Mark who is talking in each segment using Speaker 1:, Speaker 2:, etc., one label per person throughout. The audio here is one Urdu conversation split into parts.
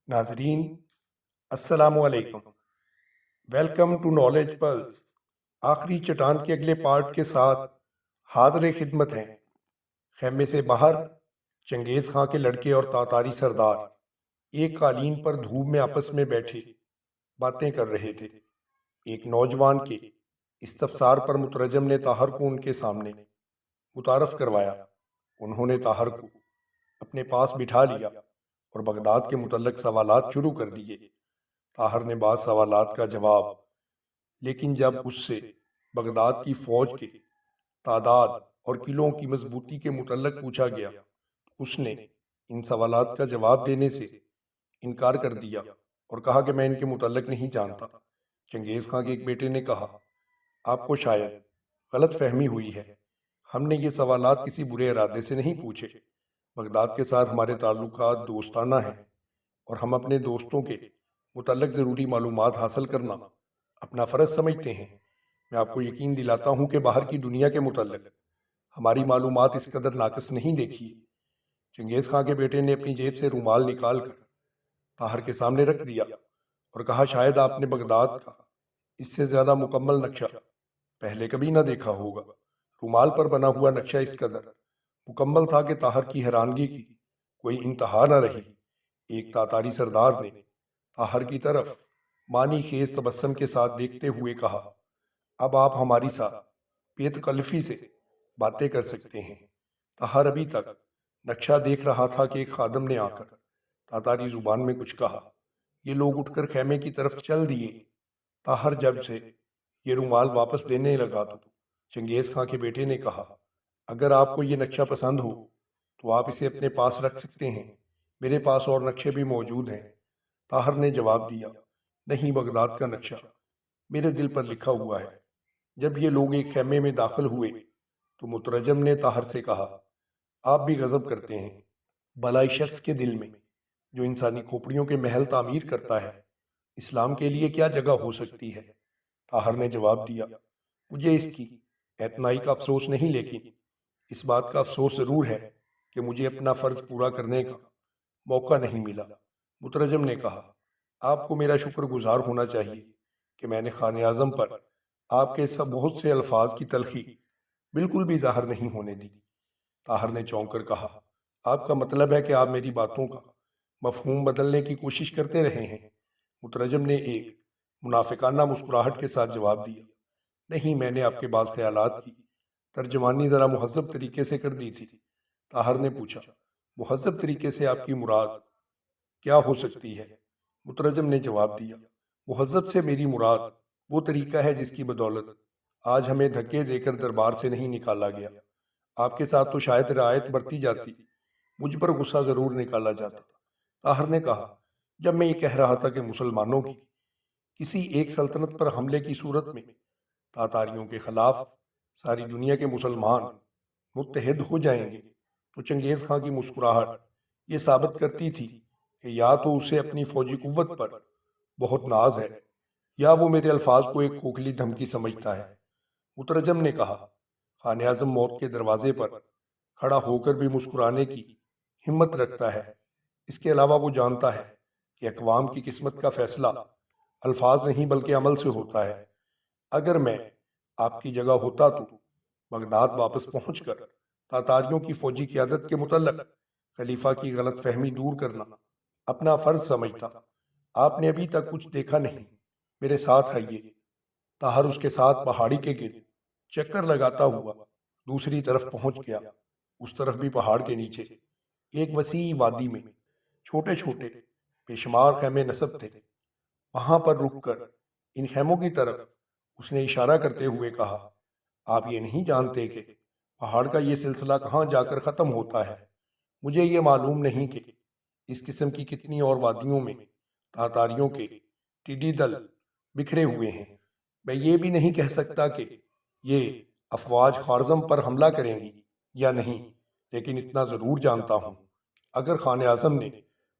Speaker 1: ناظرین السلام علیکم۔ Welcome to knowledge plus. آخری چٹان کے اگلے پارٹ کے ساتھ حاضر خدمت ہیں۔ خیمے سے باہر چنگیز خان کے لڑکے اور تاتاری سردار ایک قالین پر دھوپ میں آپس میں بیٹھے باتیں کر رہے تھے۔ ایک نوجوان کے استفسار پر مترجم نے طاہر کو ان کے سامنے متعارف کروایا۔ انہوں نے طاہر کو اپنے پاس بٹھا لیا اور بغداد کے متعلق سوالات شروع کر دیے۔ طاہر نے بعض سوالات کا جواب، لیکن جب اس سے بغداد کی فوج کے تعداد اور قلعوں کی مضبوطی کے متعلق پوچھا گیا، اس نے ان سوالات کا جواب دینے سے انکار کر دیا اور کہا کہ میں ان کے متعلق نہیں جانتا۔ چنگیز خان کے ایک بیٹے نے کہا، آپ کو شاید غلط فہمی ہوئی ہے، ہم نے یہ سوالات کسی برے ارادے سے نہیں پوچھے۔ بغداد کے ساتھ ہمارے تعلقات دوستانہ ہیں اور ہم اپنے دوستوں کے متعلق ضروری معلومات حاصل کرنا اپنا فرض سمجھتے ہیں۔ میں آپ کو یقین دلاتا ہوں کہ باہر کی دنیا کے متعلق ہماری معلومات اس قدر ناقص نہیں دیکھی۔ چنگیز خان کے بیٹے نے اپنی جیب سے رومال نکال کر طاہر کے سامنے رکھ دیا اور کہا، شاید آپ نے بغداد کا اس سے زیادہ مکمل نقشہ پہلے کبھی نہ دیکھا ہوگا۔ رومال پر بنا ہوا نقشہ اس قدر مکمل تھا کہ طاہر کی حیرانگی کی کوئی انتہا نہ رہی۔ ایک تاتاری سردار نے طاہر کی طرف معنی خیز تبسم کے ساتھ دیکھتے ہوئے کہا، اب آپ ہماری ساتھ بے تکلفی سے باتیں کر سکتے ہیں۔ طاہر ابھی تک نقشہ دیکھ رہا تھا کہ ایک خادم نے آ کر تاتاری زبان میں کچھ کہا۔ یہ لوگ اٹھ کر خیمے کی طرف چل دیے۔ طاہر جب سے یہ رومال واپس دینے لگا تو چنگیز خان کے بیٹے نے کہا، اگر آپ کو یہ نقشہ پسند ہو تو آپ اسے اپنے پاس رکھ سکتے ہیں، میرے پاس اور نقشے بھی موجود ہیں۔ طاہر نے جواب دیا، نہیں، بغداد کا نقشہ میرے دل پر لکھا ہوا ہے۔ جب یہ لوگ ایک خیمے میں داخل ہوئے تو مترجم نے طاہر سے کہا، آپ بھی غضب کرتے ہیں، بھلائی شخص کے دل میں جو انسانی کھوپڑیوں کے محل تعمیر کرتا ہے، اسلام کے لیے کیا جگہ ہو سکتی ہے؟ طاہر نے جواب دیا، مجھے اس کی اعتنائی کا افسوس نہیں، لیکن اس بات کا افسوس ضرور ہے کہ مجھے اپنا فرض پورا کرنے کا موقع نہیں ملا۔ مترجم نے کہا، آپ کو میرا شکر گزار ہونا چاہیے کہ میں نے خان اعظم پر آپ کے سب بہت سے الفاظ کی تلخی بالکل بھی ظاہر نہیں ہونے دی۔ طاہر نے چونک کر کہا، آپ کا مطلب ہے کہ آپ میری باتوں کا مفہوم بدلنے کی کوشش کرتے رہے ہیں؟ مترجم نے ایک منافقانہ مسکراہٹ کے ساتھ جواب دیا، نہیں، میں نے آپ کے بعض خیالات کی ترجمانی ذرا مہذب طریقے سے کر دی تھی۔ طاہر نے پوچھا، مہذب طریقے سے آپ کی مراد کیا ہو سکتی ہے؟ مترجم نے جواب دیا، مہذب سے میری مراد وہ طریقہ ہے جس کی بدولت آج ہمیں دھکے دے کر دربار سے نہیں نکالا گیا۔ آپ کے ساتھ تو شاید رعایت برتی جاتی، مجھ پر غصہ ضرور نکالا جاتا۔ طاہر نے کہا، جب میں یہ کہہ رہا تھا کہ مسلمانوں کی کسی ایک سلطنت پر حملے کی صورت میں تاتاریوں کے خلاف ساری دنیا کے مسلمان متحد ہو جائیں گے، تو چنگیز خان کی مسکراہٹ یہ ثابت کرتی تھی کہ یا تو اسے اپنی فوجی قوت پر بہت ناز ہے یا وہ میرے الفاظ کو ایک کھوکھلی دھمکی سمجھتا ہے۔ مترجم نے کہا، خان اعظم موت کے دروازے پر کھڑا ہو کر بھی مسکرانے کی ہمت رکھتا ہے۔ اس کے علاوہ وہ جانتا ہے کہ اقوام کی قسمت کا فیصلہ الفاظ نہیں بلکہ عمل سے ہوتا ہے۔ اگر میں آپ کی جگہ ہوتا تو بغداد واپس پہنچ کر تاتاریوں کی فوجی قیادت کے متعلق خلیفہ کی غلط فہمی دور کرنا اپنا فرض سمجھتا۔ آپ نے ابھی تک کچھ دیکھا نہیں، میرے ساتھ آئیے۔ طاہر اس کے ساتھ پہاڑی کے گرد چکر لگاتا ہوا دوسری طرف پہنچ گیا۔ اس طرف بھی پہاڑ کے نیچے ایک وسیع وادی میں چھوٹے چھوٹے بے شمار خیمے نصب تھے۔ وہاں پر رک کر ان خیموں کی طرف اس نے اشارہ کرتے ہوئے کہا، آپ یہ نہیں جانتے کہ پہاڑ کا یہ سلسلہ کہاں جا کر ختم ہوتا ہے؟ مجھے یہ معلوم نہیں کہ اس قسم کی کتنی اور وادیوں میں تاتاریوں کے ٹڈی دل بکھرے ہوئے ہیں۔ میں یہ بھی نہیں کہہ سکتا کہ یہ افواج خوارزم پر حملہ کریں گی یا نہیں، لیکن اتنا ضرور جانتا ہوں، اگر خان اعظم نے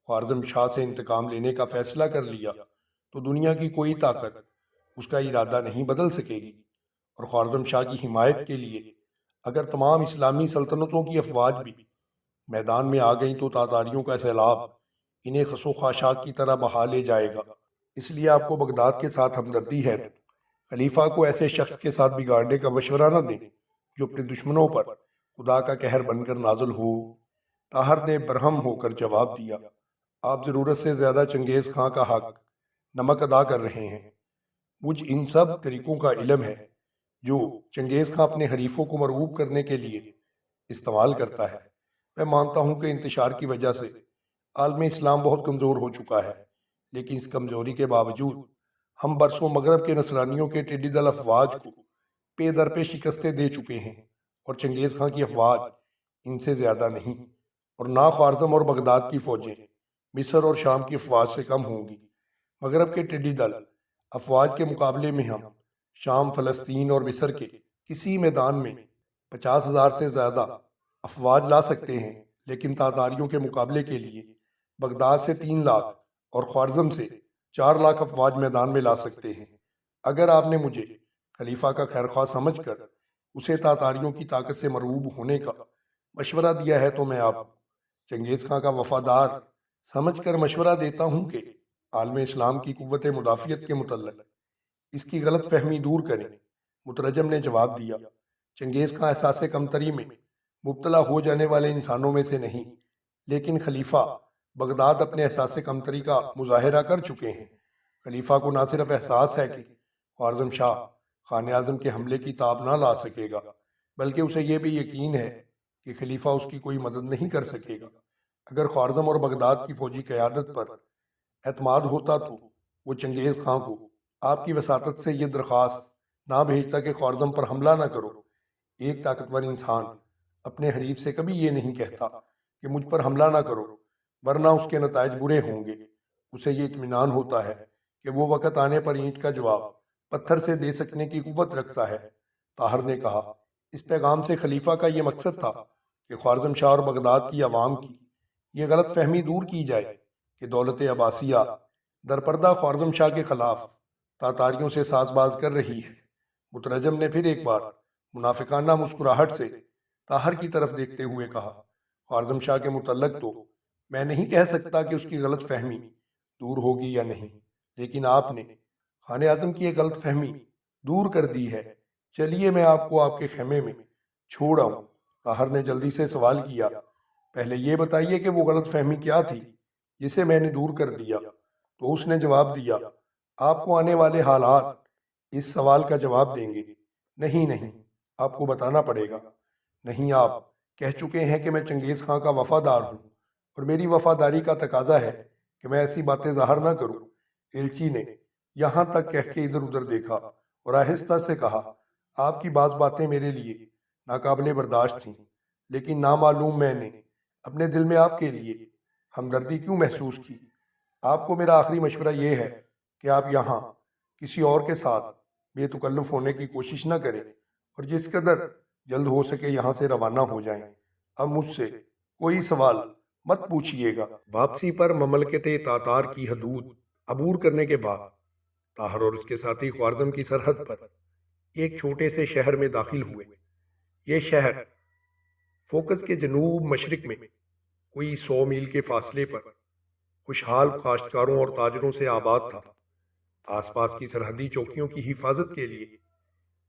Speaker 1: خوارزم شاہ سے انتقام لینے کا فیصلہ کر لیا تو دنیا کی کوئی طاقت اس کا ارادہ نہیں بدل سکے گی، اور خوارزم شاہ کی حمایت کے لیے اگر تمام اسلامی سلطنتوں کی افواج بھی میدان میں آ گئیں تو تاتاریوں کا سیلاب انہیں خسو خاشاک کی طرح بہا لے جائے گا۔ اس لیے آپ کو بغداد کے ساتھ ہمدردی ہے۔ خلیفہ کو ایسے شخص کے ساتھ بگاڑنے کا مشورہ نہ دیں جو اپنے دشمنوں پر خدا کا قہر بن کر نازل ہو۔ طاہر نے برہم ہو کر جواب دیا، آپ ضرورت سے زیادہ چنگیز خان کا حق نمک ادا کر رہے ہیں۔ مجھ ان سب طریقوں کا علم ہے جو چنگیز خان اپنے حریفوں کو مرعوب کرنے کے لیے استعمال کرتا ہے۔ میں مانتا ہوں کہ انتشار کی وجہ سے عالم اسلام بہت کمزور ہو چکا ہے، لیکن اس کمزوری کے باوجود ہم برسوں مغرب کے نصرانیوں کے ٹیڈی دل افواج کو پے در پہ شکستیں دے چکے ہیں، اور چنگیز خان کی افواج ان سے زیادہ نہیں، اور نہ خوارزم اور بغداد کی فوجیں مصر اور شام کی افواج سے کم ہوں گی۔ مغرب کے ٹیڈی دل افواج کے مقابلے میں ہم شام، فلسطین اور مصر کے کسی میدان میں 50,000 سے زیادہ افواج لا سکتے ہیں، لیکن تاتاریوں کے مقابلے کے لیے بغداد سے 3 لاکھ اور خوارزم سے 4 لاکھ افواج میدان میں لا سکتے ہیں۔ اگر آپ نے مجھے خلیفہ کا خیرخواہ سمجھ کر اسے تاتاریوں کی طاقت سے مرعوب ہونے کا مشورہ دیا ہے تو میں آپ کو چنگیز خان کا وفادار سمجھ کر مشورہ دیتا ہوں کہ عالم اسلام کی قوت مدافعت کے متعلق اس کی غلط فہمی دور کریں۔ مترجم نے جواب دیا، چنگیز خان احساس کمتری میں مبتلا ہو جانے والے انسانوں میں سے نہیں، لیکن خلیفہ بغداد اپنے احساس کمتری کا مظاہرہ کر چکے ہیں۔ خلیفہ کو نہ صرف احساس ہے کہ خوارزم شاہ خان اعظم کے حملے کی تاب نہ لا سکے گا، بلکہ اسے یہ بھی یقین ہے کہ خلیفہ اس کی کوئی مدد نہیں کر سکے گا۔ اگر خوارزم اور بغداد کی فوجی قیادت پر اعتماد ہوتا تو وہ چنگیز خان کو آپ کی وساطت سے یہ درخواست نہ بھیجتا کہ خوارزم پر حملہ نہ کرو۔ ایک طاقتور انسان اپنے حریف سے کبھی یہ نہیں کہتا کہ مجھ پر حملہ نہ کرو، ورنہ اس کے نتائج برے ہوں گے۔ اسے یہ اطمینان ہوتا ہے کہ وہ وقت آنے پر اینٹ کا جواب پتھر سے دے سکنے کی قوت رکھتا ہے۔ طاہر نے کہا، اس پیغام سے خلیفہ کا یہ مقصد تھا کہ خوارزم شاہ اور بغداد کی عوام کی یہ غلط فہمی دور کی جائے کہ دولت عباسیہ درپردہ خوارزم شاہ کے خلاف تاتاریوں سے ساز باز کر رہی ہے۔ مترجم نے پھر ایک بار منافقانہ مسکراہٹ سے طاہر کی طرف دیکھتے ہوئے کہا، خوارزم شاہ کے متعلق تو میں نہیں کہہ سکتا کہ اس کی غلط فہمی دور ہوگی یا نہیں، لیکن آپ نے خان اعظم کی یہ غلط فہمی دور کر دی ہے۔ چلیے میں آپ کو آپ کے خیمے میں چھوڑ آؤں۔ طاہر نے جلدی سے سوال کیا، پہلے یہ بتائیے کہ وہ غلط فہمی کیا تھی جسے میں نے دور کر دیا؟ تو اس نے جواب دیا، آپ کو آنے والے حالات اس سوال کا جواب دیں گے۔ نہیں، آپ کو بتانا پڑے گا۔ نہیں، آپ کہہ چکے ہیں کہ میں چنگیز خان کا وفادار ہوں، اور میری وفاداری کا تقاضا ہے کہ میں ایسی باتیں ظاہر نہ کروں۔ ایلچی نے یہاں تک کہہ کے ادھر ادھر دیکھا اور آہستہ سے کہا، آپ کی بعض باتیں میرے لیے ناقابل برداشت تھیں، لیکن نامعلوم میں نے اپنے دل میں آپ کے لیے ہمدردی کیوں محسوس کی۔ آپ کو میرا آخری مشورہ یہ ہے کہ آپ یہاں کسی اور کے ساتھ بے تکلف ہونے کی کوشش نہ کریں، اور جس قدر جلد ہو سکے یہاں سے روانہ ہو جائیں۔ اب مجھ سے کوئی سوال مت پوچھیے گا۔ واپسی پر مملکت تاتار کی حدود عبور کرنے کے بعد طاہر اور اس کے ساتھی خوارزم کی سرحد پر ایک چھوٹے سے شہر میں داخل ہوئے۔ یہ شہر فوکس کے جنوب مشرق میں کوئی 100 میل کے فاصلے پر خوشحال کاشتکاروں اور تاجروں سے آباد تھا۔ آس پاس کی سرحدی چوکیوں کی حفاظت کے لیے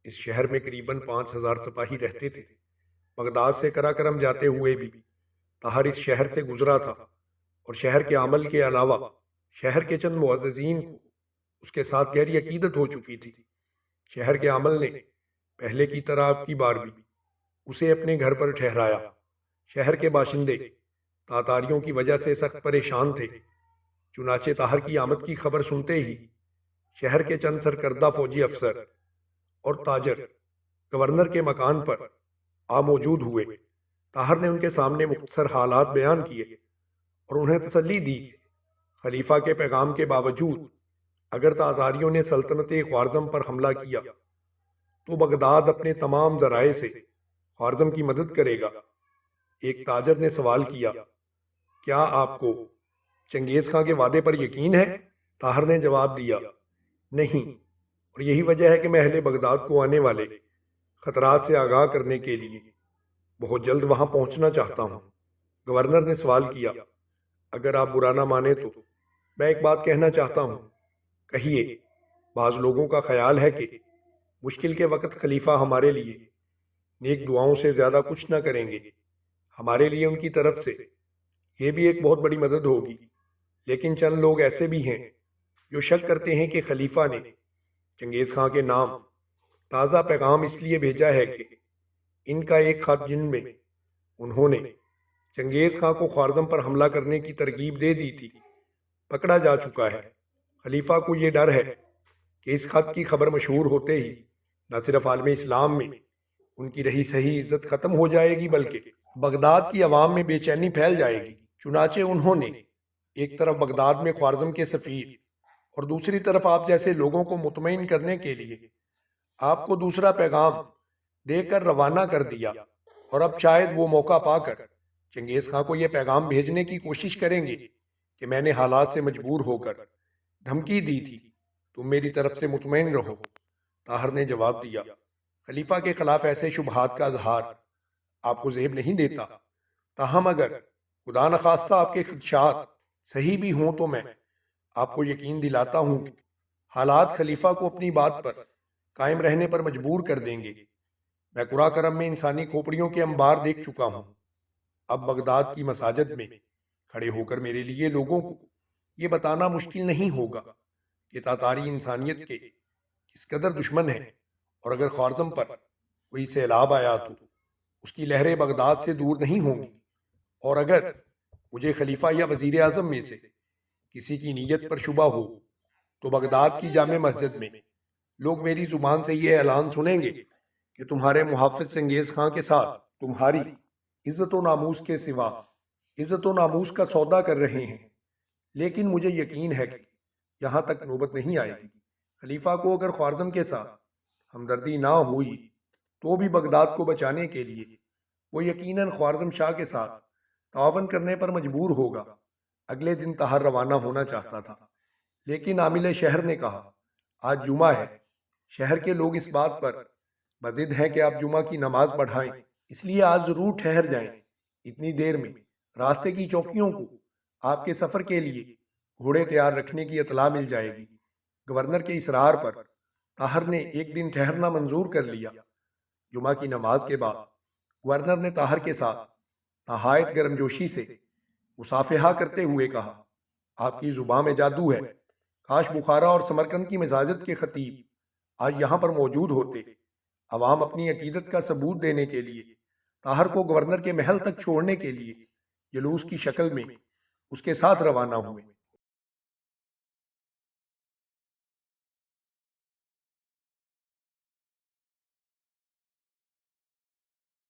Speaker 1: اس شہر میں قریباً 5,000 سپاہی رہتے تھے۔ بغداد سے قراقرم جاتے ہوئے بھی طاہر اس شہر سے گزرا تھا، اور شہر کے عمل کے علاوہ شہر کے چند معززین کو اس کے ساتھ گہری عقیدت ہو چکی تھی۔ شہر کے عمل نے پہلے کی طرح اب کی بار بھی اسے اپنے گھر پر ٹھہرایا۔ شہر کے باشندے تاتاریوں کی وجہ سے سخت پریشان تھے، چنانچہ طاہر کی آمد کی خبر سنتے ہی شہر کے چند سرکردہ فوجی افسر اور تاجر گورنر کے مکان پر آ موجود ہوئے۔ طاہر نے ان کے سامنے مختصر حالات بیان کیے اور انہیں تسلی دی کہ خلیفہ کے پیغام کے باوجود اگر تاتاریوں نے سلطنت خوارزم پر حملہ کیا تو بغداد اپنے تمام ذرائع سے خوارزم کی مدد کرے گا۔ ایک تاجر نے سوال کیا، کیا آپ کو چنگیز خان کے وعدے پر یقین ہے؟ طاہر نے جواب دیا، نہیں، اور یہی وجہ ہے کہ میں اہل بغداد کو آنے والے خطرات سے آگاہ کرنے کے لیے بہت جلد وہاں پہنچنا چاہتا ہوں۔ گورنر نے سوال کیا، اگر آپ برا نہ مانے تو میں ایک بات کہنا چاہتا ہوں۔ کہیے، بعض لوگوں کا خیال ہے کہ مشکل کے وقت خلیفہ ہمارے لیے نیک دعاؤں سے زیادہ کچھ نہ کریں گے۔ ہمارے لیے ان کی طرف سے یہ بھی ایک بہت بڑی مدد ہوگی، لیکن چند لوگ ایسے بھی ہیں جو شک کرتے ہیں کہ خلیفہ نے چنگیز خان کے نام تازہ پیغام اس لیے بھیجا ہے کہ ان کا ایک خط جن میں انہوں نے چنگیز خان کو خوارزم پر حملہ کرنے کی ترغیب دے دی تھی پکڑا جا چکا ہے۔ خلیفہ کو یہ ڈر ہے کہ اس خط کی خبر مشہور ہوتے ہی نہ صرف عالم اسلام میں ان کی رہی صحیح عزت ختم ہو جائے گی، بلکہ بغداد کی عوام میں بے چینی پھیل جائے گی۔ چنانچہ انہوں نے ایک طرف بغداد میں خوارزم کے سفیر اور دوسری طرف آپ جیسے لوگوں کو مطمئن کرنے کے لیے آپ کو دوسرا پیغام دے کر روانہ کر دیا، اور اب شاید وہ موقع پا کر چنگیز خان کو یہ پیغام بھیجنے کی کوشش کریں گے کہ میں نے حالات سے مجبور ہو کر دھمکی دی تھی، تم میری طرف سے مطمئن رہو۔ طاہر نے جواب دیا، خلیفہ کے خلاف ایسے شبہات کا اظہار آپ کو زیب نہیں دیتا، تاہم اگر خدا نخواستہ آپ کے خدشات صحیح بھی ہوں تو میں آپ کو یقین دلاتا ہوں کہ حالات خلیفہ کو اپنی بات پر قائم رہنے پر مجبور کر دیں گے۔ میں قرآن کرم میں انسانی کھوپڑیوں کے انبار دیکھ چکا ہوں۔ اب بغداد کی مساجد میں کھڑے ہو کر میرے لیے لوگوں کو یہ بتانا مشکل نہیں ہوگا کہ تاتاری انسانیت کے کس قدر دشمن ہیں، اور اگر خوارزم پر کوئی سیلاب آیا تو اس کی لہریں بغداد سے دور نہیں ہوں گی، اور اگر مجھے خلیفہ یا وزیر اعظم میں سے کسی کی نیت پر شبہ ہو تو بغداد کی جامع مسجد میں لوگ میری زبان سے یہ اعلان سنیں گے کہ تمہارے محافظ چنگیز خان کے ساتھ تمہاری عزت و ناموس کے سوا عزت و ناموس کا سودا کر رہے ہیں۔ لیکن مجھے یقین ہے کہ یہاں تک نوبت نہیں آئے گی۔ خلیفہ کو اگر خوارزم کے ساتھ ہمدردی نہ ہوئی تو بھی بغداد کو بچانے کے لیے وہ یقیناً خوارزم شاہ کے ساتھ تعاون کرنے پر مجبور ہوگا۔ اگلے دن طاہر روانہ ہونا چاہتا تھا، لیکن عامل شہر نے کہا، آج جمعہ ہے، شہر کے لوگ اس بات پر بضد ہیں کہ آپ جمعہ کی نماز پڑھائیں، اس لیے آج ضرور ٹھہر جائیں۔ اتنی دیر میں راستے کی چوکیوں کو آپ کے سفر کے لیے گھوڑے تیار رکھنے کی اطلاع مل جائے گی۔ گورنر کے اصرار پر طاہر نے ایک دن ٹھہرنا منظور کر لیا۔ جمعہ کی نماز کے بعد گورنر نے طاہر کے ساتھ نہایت گرمجوشی سے مصافحہ کرتے ہوئے کہا، آپ کی زبان میں جادو ہے، کاش بخارا اور سمرقند کی مساجد کے خطیب آج یہاں پر موجود ہوتے۔ عوام اپنی عقیدت کا ثبوت دینے کے لیے طاہر کو گورنر کے محل تک چھوڑنے کے لیے جلوس کی شکل میں اس کے ساتھ روانہ ہوئے۔